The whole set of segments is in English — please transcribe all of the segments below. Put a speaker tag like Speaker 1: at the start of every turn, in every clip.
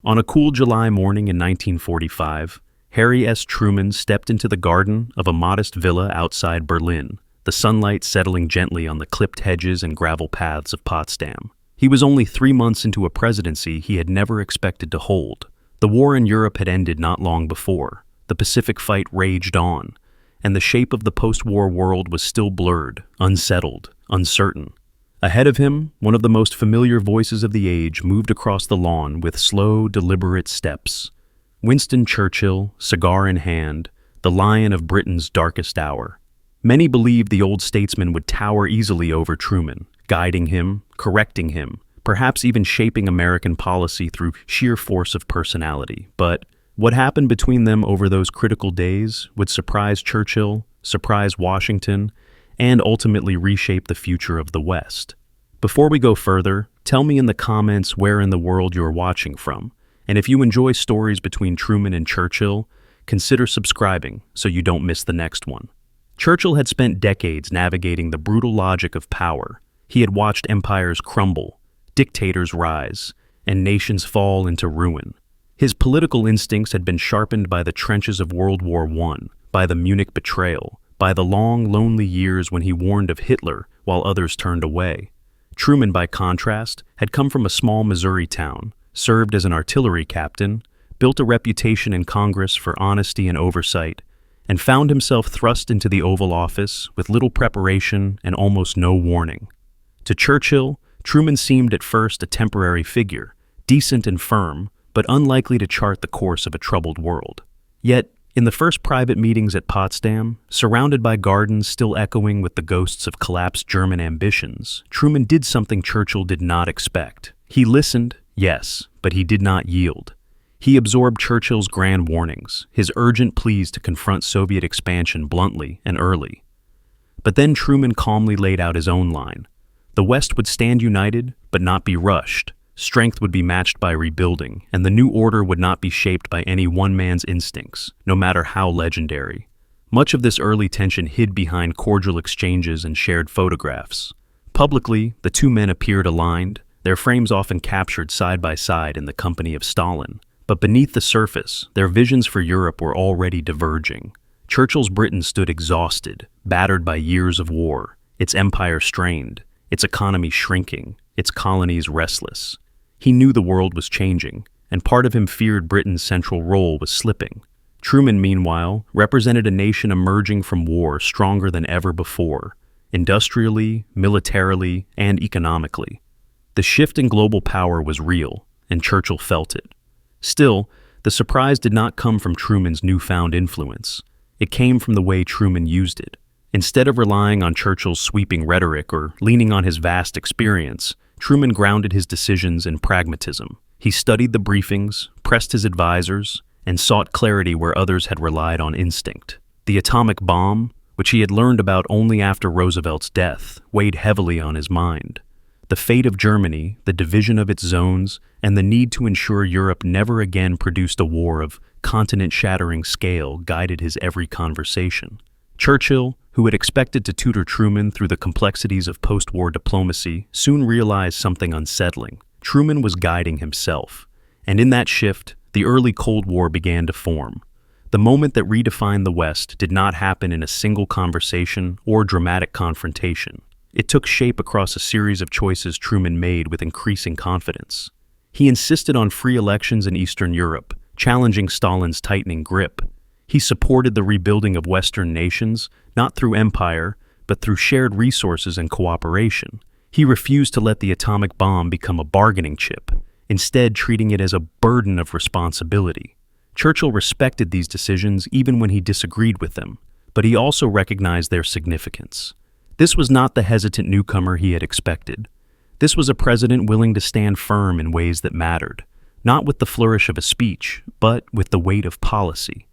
Speaker 1: On a cool July morning in 1945, Harry S. Truman stepped into the garden of a modest villa outside Berlin, the sunlight settling gently on the clipped hedges and gravel paths of Potsdam. He was only 3 months into a presidency he had never expected to hold. The war in Europe had ended not long before. The Pacific fight raged on, and the shape of the post-war world was still blurred, unsettled, uncertain. Ahead of him, one of the most familiar voices of the age moved across the lawn with slow, deliberate steps. Winston Churchill, cigar in hand, the lion of Britain's darkest hour. Many believed the old statesman would tower easily over Truman, guiding him, correcting him, perhaps even shaping American policy through sheer force of personality. But what happened between them over those critical days would surprise Churchill, surprise Washington, and ultimately reshape the future of the West. Before we go further, tell me in the comments where in the world you're watching from. And if you enjoy stories between Truman and Churchill, consider subscribing so you don't miss the next one. Churchill had spent decades navigating the brutal logic of power. He had watched empires crumble, dictators rise, and nations fall into ruin. His political instincts had been sharpened by the trenches of World War I, by the Munich betrayal, by the long, lonely years when he warned of Hitler while others turned away. Truman, by contrast, had come from a small Missouri town, served as an artillery captain, built a reputation in Congress for honesty and oversight, and found himself thrust into the Oval Office with little preparation and almost no warning. To Churchill, Truman seemed at first a temporary figure, decent and firm, but unlikely to chart the course of a troubled world. Yet, in the first private meetings at Potsdam, surrounded by gardens still echoing with the ghosts of collapsed German ambitions, Truman did something Churchill did not expect. He listened, yes, but he did not yield. He absorbed Churchill's grand warnings, his urgent pleas to confront Soviet expansion bluntly and early. But then Truman calmly laid out his own line. The West would stand united, but not be rushed. Strength would be matched by rebuilding, and the new order would not be shaped by any one man's instincts, no matter how legendary. Much of this early tension hid behind cordial exchanges and shared photographs. Publicly, the two men appeared aligned, their frames often captured side by side in the company of Stalin. But beneath the surface, their visions for Europe were already diverging. Churchill's Britain stood exhausted, battered by years of war, its empire strained, its economy shrinking, its colonies restless. He knew the world was changing, and part of him feared Britain's central role was slipping. Truman, meanwhile, represented a nation emerging from war stronger than ever before, industrially, militarily, and economically. The shift in global power was real, and Churchill felt it. Still, the surprise did not come from Truman's newfound influence. It came from the way Truman used it. Instead of relying on Churchill's sweeping rhetoric or leaning on his vast experience, Truman grounded his decisions in pragmatism. He studied the briefings, pressed his advisors, and sought clarity where others had relied on instinct. The atomic bomb, which he had learned about only after Roosevelt's death, weighed heavily on his mind. The fate of Germany, the division of its zones, and the need to ensure Europe never again produced a war of continent-shattering scale guided his every conversation. Churchill, who had expected to tutor Truman through the complexities of post-war diplomacy, soon realized something unsettling. Truman was guiding himself, and in that shift, the early Cold War began to form. The moment that redefined the West did not happen in a single conversation or dramatic confrontation. It took shape across a series of choices Truman made with increasing confidence. He insisted on free elections in Eastern Europe, challenging Stalin's tightening grip. He supported the rebuilding of Western nations, not through empire, but through shared resources and cooperation. He refused to let the atomic bomb become a bargaining chip, instead treating it as a burden of responsibility. Churchill respected these decisions even when he disagreed with them, but he also recognized their significance. This was not the hesitant newcomer he had expected. This was a president willing to stand firm in ways that mattered, not with the flourish of a speech, but with the weight of policy.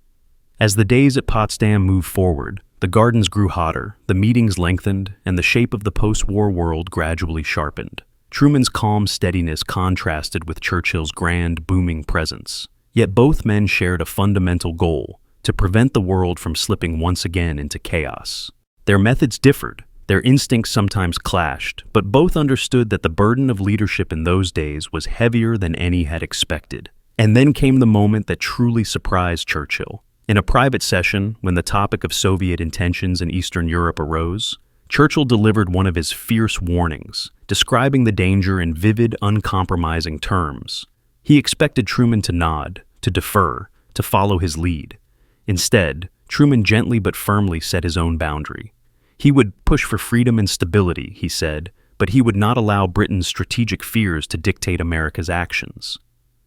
Speaker 1: As the days at Potsdam moved forward, the gardens grew hotter, the meetings lengthened, and the shape of the post-war world gradually sharpened. Truman's calm steadiness contrasted with Churchill's grand, booming presence. Yet both men shared a fundamental goal: to prevent the world from slipping once again into chaos. Their methods differed, their instincts sometimes clashed, but both understood that the burden of leadership in those days was heavier than any had expected. And then came the moment that truly surprised Churchill. In a private session, when the topic of Soviet intentions in Eastern Europe arose, Churchill delivered one of his fierce warnings, describing the danger in vivid, uncompromising terms. He expected Truman to nod, to defer, to follow his lead. Instead, Truman gently but firmly set his own boundary. He would push for freedom and stability, he said, but he would not allow Britain's strategic fears to dictate America's actions.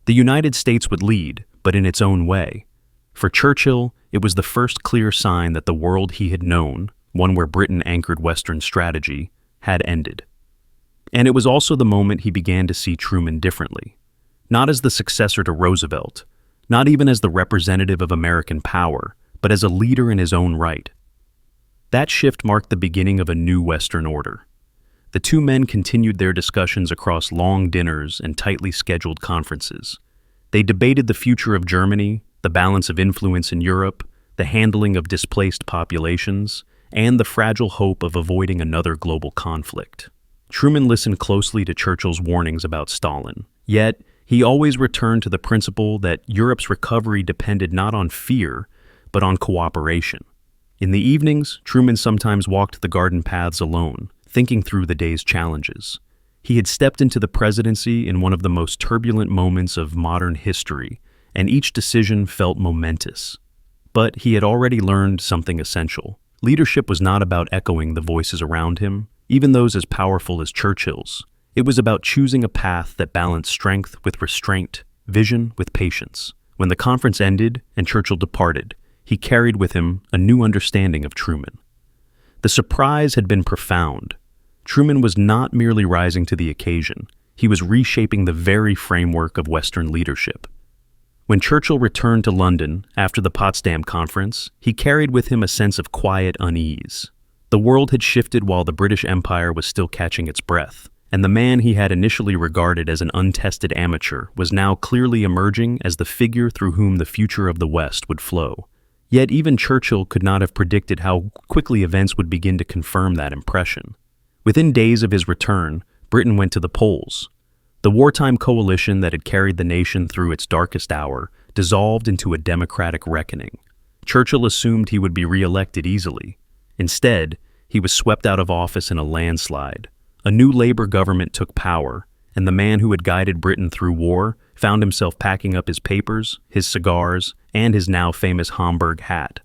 Speaker 1: The United States would lead, but in its own way. For Churchill, it was the first clear sign that the world he had known, one where Britain anchored Western strategy, had ended. And it was also the moment he began to see Truman differently. Not as the successor to Roosevelt, not even as the representative of American power, but as a leader in his own right. That shift marked the beginning of a new Western order. The two men continued their discussions across long dinners and tightly scheduled conferences. They debated the future of Germany, the balance of influence in Europe, the handling of displaced populations, and the fragile hope of avoiding another global conflict. Truman listened closely to Churchill's warnings about Stalin, yet he always returned to the principle that Europe's recovery depended not on fear, but on cooperation. In the evenings, Truman sometimes walked the garden paths alone, thinking through the day's challenges. He had stepped into the presidency in one of the most turbulent moments of modern history, and each decision felt momentous. But he had already learned something essential. Leadership was not about echoing the voices around him, even those as powerful as Churchill's. It was about choosing a path that balanced strength with restraint, vision with patience. When the conference ended and Churchill departed, he carried with him a new understanding of Truman. The surprise had been profound. Truman was not merely rising to the occasion, he was reshaping the very framework of Western leadership. When Churchill returned to London after the Potsdam conference, he carried with him a sense of quiet unease. The world had shifted while the British Empire was still catching its breath, and the man he had initially regarded as an untested amateur was now clearly emerging as the figure through whom the future of the West would flow. Yet even Churchill could not have predicted how quickly events would begin to confirm that impression. Within days of his return, Britain went to the polls. The wartime coalition that had carried the nation through its darkest hour dissolved into a democratic reckoning. Churchill assumed he would be re-elected easily. Instead, he was swept out of office in a landslide. A new Labour government took power, and the man who had guided Britain through war found himself packing up his papers, his cigars, and his now famous Homburg hat.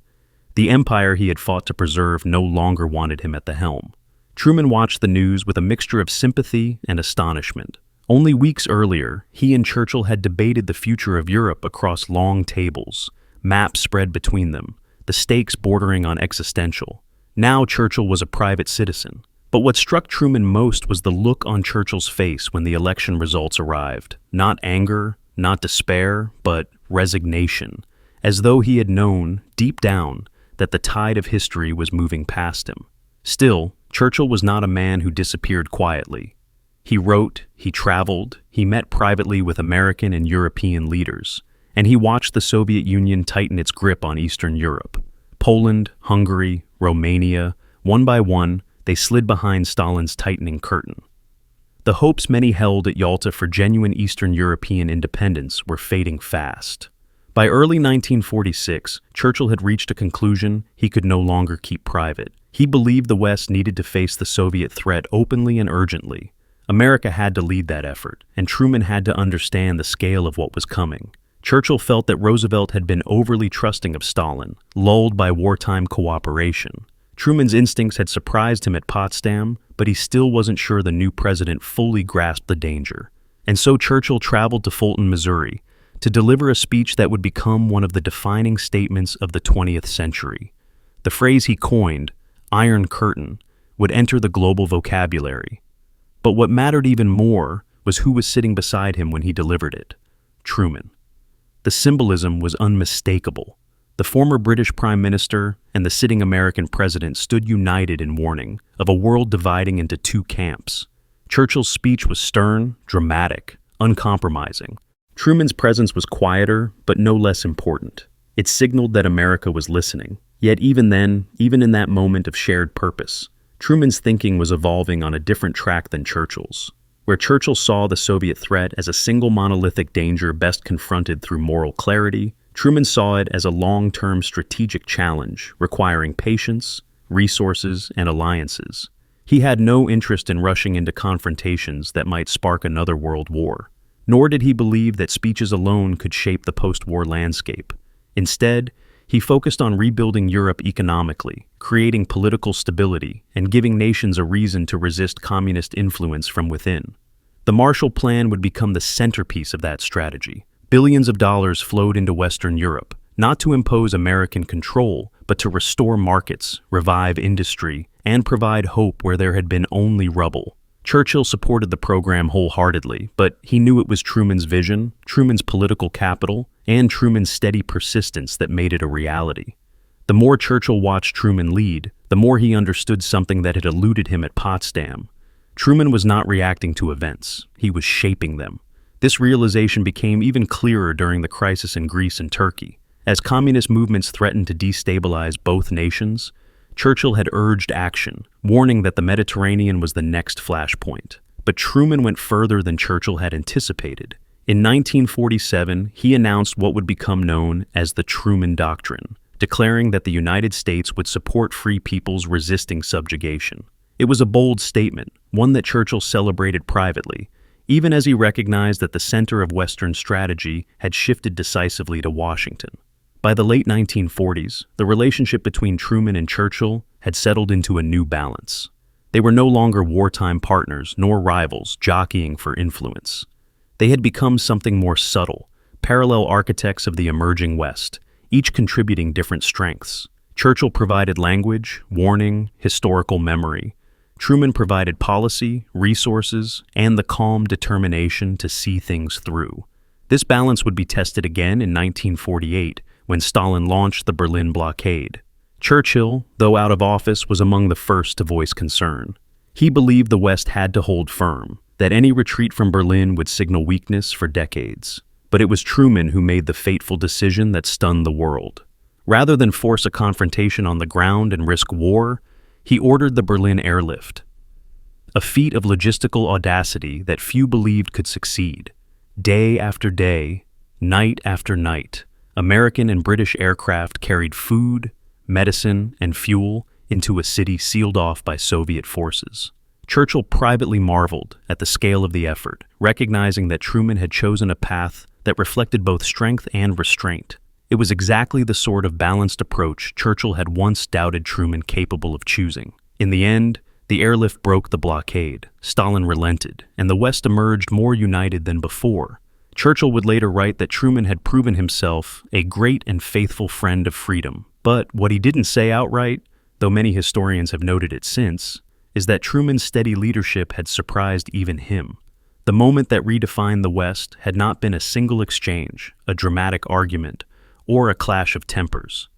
Speaker 1: The empire he had fought to preserve no longer wanted him at the helm. Truman watched the news with a mixture of sympathy and astonishment. Only weeks earlier, he and Churchill had debated the future of Europe across long tables, maps spread between them, the stakes bordering on existential. Now Churchill was a private citizen. But what struck Truman most was the look on Churchill's face when the election results arrived. Not anger, not despair, but resignation, as though he had known, deep down, that the tide of history was moving past him. Still, Churchill was not a man who disappeared quietly. He wrote, he traveled, he met privately with American and European leaders, and he watched the Soviet Union tighten its grip on Eastern Europe. Poland, Hungary, Romania, one by one, they slid behind Stalin's tightening curtain. The hopes many held at Yalta for genuine Eastern European independence were fading fast. By early 1946, Churchill had reached a conclusion he could no longer keep private. He believed the West needed to face the Soviet threat openly and urgently. America had to lead that effort, and Truman had to understand the scale of what was coming. Churchill felt that Roosevelt had been overly trusting of Stalin, lulled by wartime cooperation. Truman's instincts had surprised him at Potsdam, but he still wasn't sure the new president fully grasped the danger. And so Churchill traveled to Fulton, Missouri, to deliver a speech that would become one of the defining statements of the 20th century. The phrase he coined, Iron Curtain, would enter the global vocabulary. But what mattered even more was who was sitting beside him when he delivered it: Truman. The symbolism was unmistakable. The former British Prime Minister and the sitting American president stood united in warning of a world dividing into two camps. Churchill's speech was stern, dramatic, uncompromising. Truman's presence was quieter, but no less important. It signaled that America was listening. Yet even then, even in that moment of shared purpose, Truman's thinking was evolving on a different track than Churchill's. Where Churchill saw the Soviet threat as a single monolithic danger best confronted through moral clarity, Truman saw it as a long-term strategic challenge requiring patience, resources, and alliances. He had no interest in rushing into confrontations that might spark another world war, nor did he believe that speeches alone could shape the post-war landscape. Instead, he focused on rebuilding Europe economically, creating political stability, and giving nations a reason to resist communist influence from within. The Marshall Plan would become the centerpiece of that strategy. Billions of dollars flowed into Western Europe, not to impose American control, but to restore markets, revive industry, and provide hope where there had been only rubble. Churchill supported the program wholeheartedly, but he knew it was Truman's vision, Truman's political capital, and Truman's steady persistence that made it a reality. The more Churchill watched Truman lead, the more he understood something that had eluded him at Potsdam. Truman was not reacting to events, he was shaping them. This realization became even clearer during the crisis in Greece and Turkey. As communist movements threatened to destabilize both nations, Churchill had urged action, warning that the Mediterranean was the next flashpoint. But Truman went further than Churchill had anticipated. In 1947, he announced what would become known as the Truman Doctrine, declaring that the United States would support free peoples resisting subjugation. It was a bold statement, one that Churchill celebrated privately, even as he recognized that the center of Western strategy had shifted decisively to Washington. By the late 1940s, the relationship between Truman and Churchill had settled into a new balance. They were no longer wartime partners nor rivals jockeying for influence. They had become something more subtle, parallel architects of the emerging West, each contributing different strengths. Churchill provided language, warning, historical memory. Truman provided policy, resources, and the calm determination to see things through. This balance would be tested again in 1948 when Stalin launched the Berlin blockade. Churchill, though out of office, was among the first to voice concern. He believed the West had to hold firm, that any retreat from Berlin would signal weakness for decades. But it was Truman who made the fateful decision that stunned the world. Rather than force a confrontation on the ground and risk war, he ordered the Berlin airlift, a feat of logistical audacity that few believed could succeed. Day after day, night after night, American and British aircraft carried food, medicine, and fuel into a city sealed off by Soviet forces. Churchill privately marveled at the scale of the effort, recognizing that Truman had chosen a path that reflected both strength and restraint. It was exactly the sort of balanced approach Churchill had once doubted Truman capable of choosing. In the end, the airlift broke the blockade, Stalin relented, and the West emerged more united than before. Churchill would later write that Truman had proven himself a great and faithful friend of freedom. But what he didn't say outright, though many historians have noted it since, is that Truman's steady leadership had surprised even him. The moment that redefined the West had not been a single exchange, a dramatic argument, or a clash of tempers.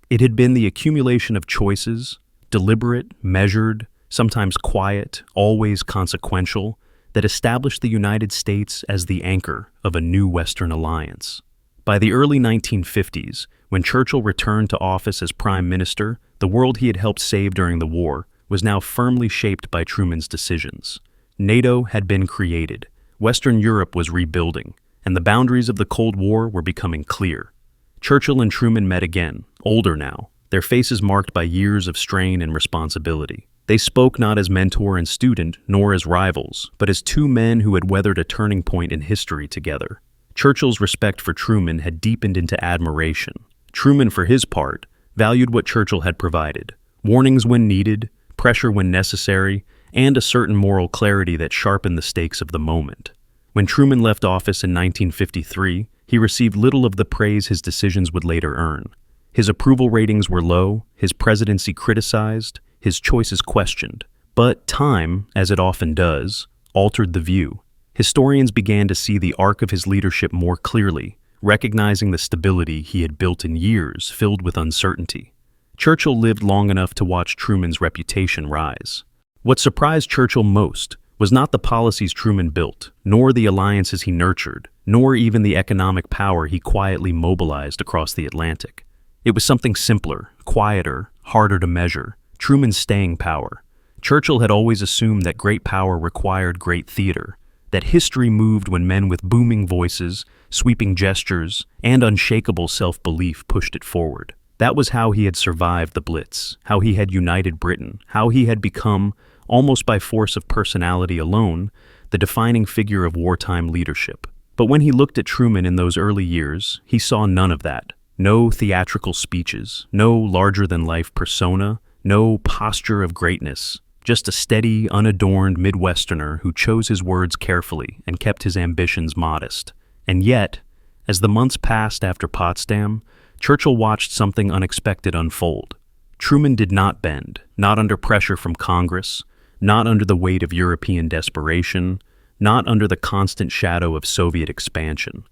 Speaker 1: It had been the accumulation of choices, deliberate, measured, sometimes quiet, always consequential, that established the United States as the anchor of a new Western alliance. By the early 1950s, when Churchill returned to office as Prime Minister, the world he had helped save during the war was now firmly shaped by Truman's decisions. NATO had been created, Western Europe was rebuilding, and the boundaries of the Cold War were becoming clear. Churchill and Truman met again, older now, their faces marked by years of strain and responsibility. They spoke not as mentor and student, nor as rivals, but as two men who had weathered a turning point in history together. Churchill's respect for Truman had deepened into admiration. Truman, for his part, valued what Churchill had provided: warnings when needed, pressure when necessary, and a certain moral clarity that sharpened the stakes of the moment. When Truman left office in 1953, he received little of the praise his decisions would later earn. His approval ratings were low, his presidency criticized, his choices questioned. But time, as it often does, altered the view. Historians began to see the arc of his leadership more clearly, recognizing the stability he had built in years filled with uncertainty. Churchill lived long enough to watch Truman's reputation rise. What surprised Churchill most was not the policies Truman built, nor the alliances he nurtured, nor even the economic power he quietly mobilized across the Atlantic. It was something simpler, quieter, harder to measure: Truman's staying power. Churchill had always assumed that great power required great theater, that history moved when men with booming voices, sweeping gestures, and unshakable self-belief pushed it forward. That was how he had survived the Blitz, how he had united Britain, how he had become, almost by force of personality alone, the defining figure of wartime leadership. But when he looked at Truman in those early years, he saw none of that. No theatrical speeches, no larger-than-life persona, no posture of greatness. Just a steady, unadorned Midwesterner who chose his words carefully and kept his ambitions modest. And yet, as the months passed after Potsdam, Churchill watched something unexpected unfold. Truman did not bend, not under pressure from Congress, not under the weight of European desperation, not under the constant shadow of Soviet expansion.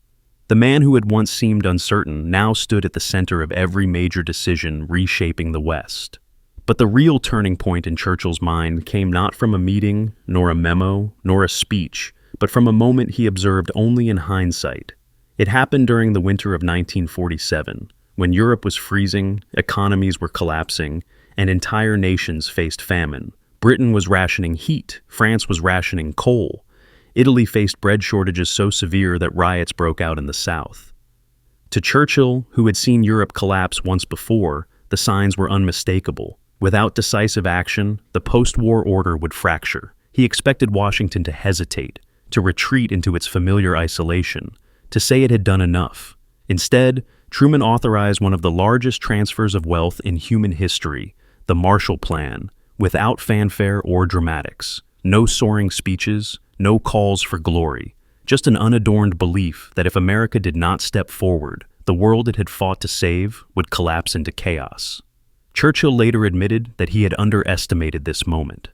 Speaker 1: The man who had once seemed uncertain now stood at the center of every major decision reshaping the West. But the real turning point in Churchill's mind came not from a meeting, nor a memo, nor a speech, but from a moment he observed only in hindsight. It happened during the winter of 1947, when Europe was freezing, economies were collapsing, and entire nations faced famine. Britain was rationing heat, France was rationing coal. Italy faced bread shortages so severe that riots broke out in the South. To Churchill, who had seen Europe collapse once before, the signs were unmistakable. Without decisive action, the post-war order would fracture. He expected Washington to hesitate, to retreat into its familiar isolation, to say it had done enough. Instead, Truman authorized one of the largest transfers of wealth in human history, the Marshall Plan, without fanfare or dramatics. No soaring speeches, no calls for glory, just an unadorned belief that if America did not step forward, the world it had fought to save would collapse into chaos. Churchill later admitted that he had underestimated this moment.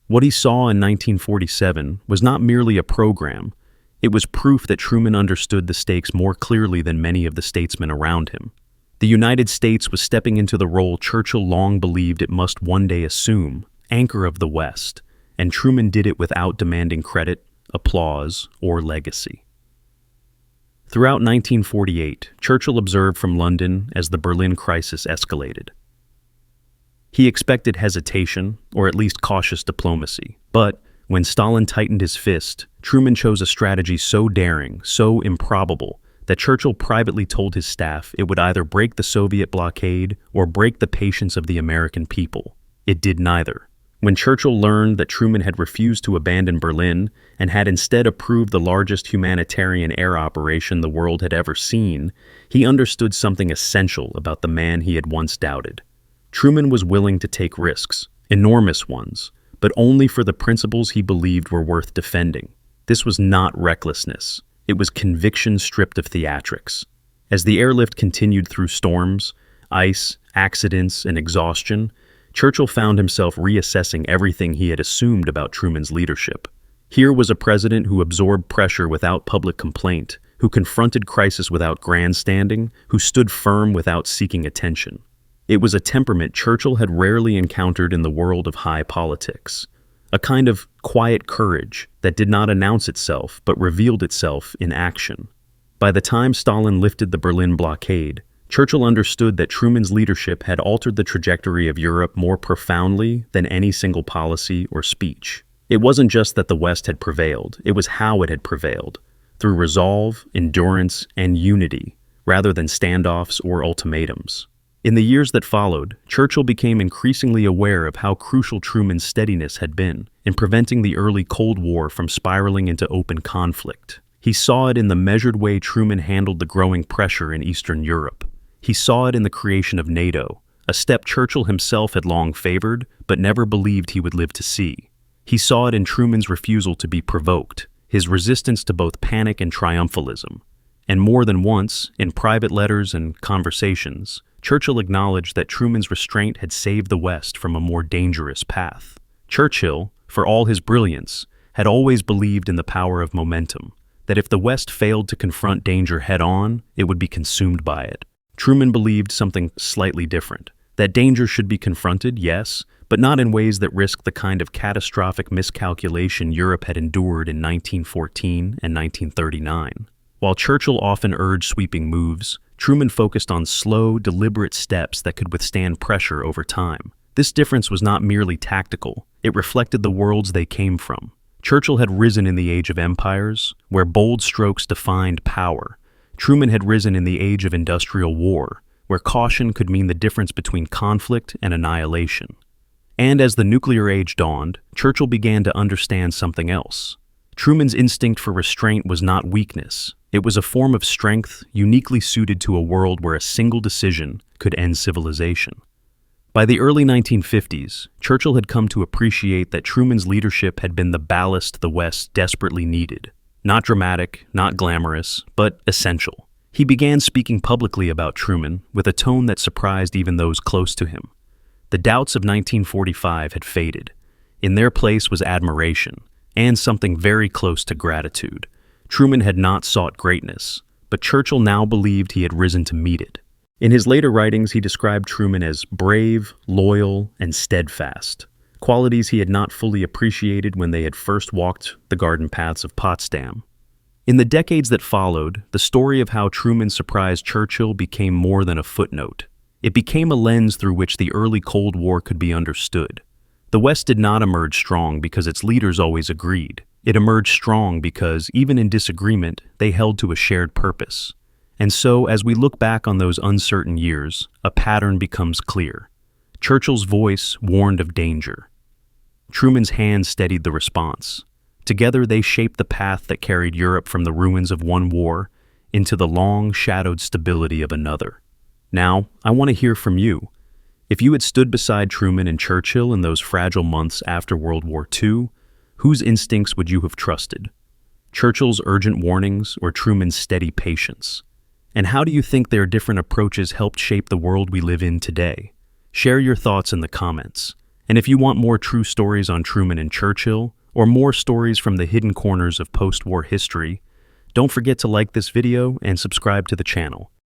Speaker 1: What he saw in 1947 was not merely a program, it was proof that Truman understood the stakes more clearly than many of the statesmen around him. The United States was stepping into the role Churchill long believed it must one day assume, anchor of the West, and Truman did it without demanding credit, applause, or legacy. Throughout 1948, Churchill observed from London as the Berlin crisis escalated. He expected hesitation, or at least cautious diplomacy, but when Stalin tightened his fist, Truman chose a strategy so daring, so improbable, that Churchill privately told his staff it would either break the Soviet blockade or break the patience of the American people. It did neither. When Churchill learned that Truman had refused to abandon Berlin and had instead approved the largest humanitarian air operation the world had ever seen, he understood something essential about the man he had once doubted. Truman was willing to take risks, enormous ones, but only for the principles he believed were worth defending. This was not recklessness. It was conviction stripped of theatrics. As the airlift continued through storms, ice, accidents, and exhaustion, Churchill found himself reassessing everything he had assumed about Truman's leadership. Here was a president who absorbed pressure without public complaint, who confronted crisis without grandstanding, who stood firm without seeking attention. It was a temperament Churchill had rarely encountered in the world of high politics, a kind of quiet courage that did not announce itself but revealed itself in action. By the time Stalin lifted the Berlin blockade, Churchill understood that Truman's leadership had altered the trajectory of Europe more profoundly than any single policy or speech. It wasn't just that the West had prevailed, it was how it had prevailed, through resolve, endurance, and unity, rather than standoffs or ultimatums. In the years that followed, Churchill became increasingly aware of how crucial Truman's steadiness had been in preventing the early Cold War from spiraling into open conflict. He saw it in the measured way Truman handled the growing pressure in Eastern Europe. He saw it in the creation of NATO, a step Churchill himself had long favored but never believed he would live to see. He saw it in Truman's refusal to be provoked, his resistance to both panic and triumphalism. And more than once, in private letters and conversations, Churchill acknowledged that Truman's restraint had saved the West from a more dangerous path. Churchill, for all his brilliance, had always believed in the power of momentum, that if the West failed to confront danger head-on, it would be consumed by it. Truman believed something slightly different, that danger should be confronted, yes, but not in ways that risked the kind of catastrophic miscalculation Europe had endured in 1914 and 1939. While Churchill often urged sweeping moves, Truman focused on slow, deliberate steps that could withstand pressure over time. This difference was not merely tactical, it reflected the worlds they came from. Churchill had risen in the age of empires, where bold strokes defined power. Truman had risen in the age of industrial war, where caution could mean the difference between conflict and annihilation. And as the nuclear age dawned, Churchill began to understand something else. Truman's instinct for restraint was not weakness. It was a form of strength uniquely suited to a world where a single decision could end civilization. By the early 1950s, Churchill had come to appreciate that Truman's leadership had been the ballast the West desperately needed. Not dramatic, not glamorous, but essential. He began speaking publicly about Truman with a tone that surprised even those close to him. The doubts of 1945 had faded. In their place was admiration, and something very close to gratitude. Truman had not sought greatness, but Churchill now believed he had risen to meet it. In his later writings, he described Truman as brave, loyal, and steadfast, qualities he had not fully appreciated when they had first walked the garden paths of Potsdam. In the decades that followed, the story of how Truman surprised Churchill became more than a footnote. It became a lens through which the early Cold War could be understood. The West did not emerge strong because its leaders always agreed. It emerged strong because, even in disagreement, they held to a shared purpose. And so, as we look back on those uncertain years, a pattern becomes clear. Churchill's voice warned of danger. Truman's hand steadied the response. Together they shaped the path that carried Europe from the ruins of one war into the long, shadowed stability of another. Now, I want to hear from you. If you had stood beside Truman and Churchill in those fragile months after World War II, whose instincts would you have trusted? Churchill's urgent warnings or Truman's steady patience? And how do you think their different approaches helped shape the world we live in today? Share your thoughts in the comments. And if you want more true stories on Truman and Churchill, or more stories from the hidden corners of post-war history, don't forget to like this video and subscribe to the channel.